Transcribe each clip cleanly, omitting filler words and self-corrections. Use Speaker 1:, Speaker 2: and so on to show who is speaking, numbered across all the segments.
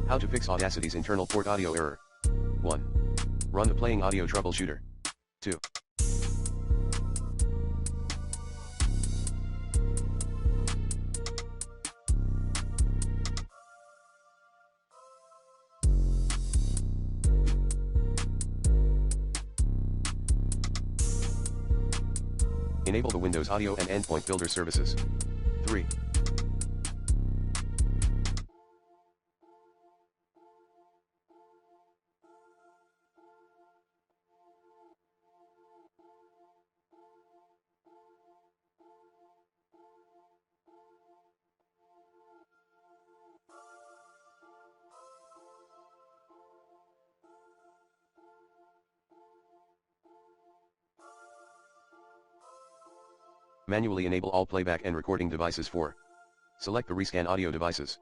Speaker 1: How to fix Audacity's internal port audio error. 1. Run the playing audio troubleshooter. 2. Enable the Windows Audio and Endpoint Builder services. 3. Manually enable all playback and recording devices. 4. Select the rescan audio devices.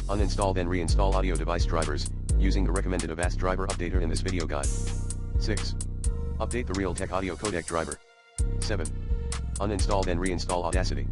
Speaker 1: Uninstall then reinstall audio device drivers, using the recommended Avast driver updater in this video guide. 6. Update the Realtek audio codec driver. 7. Uninstall then reinstall Audacity.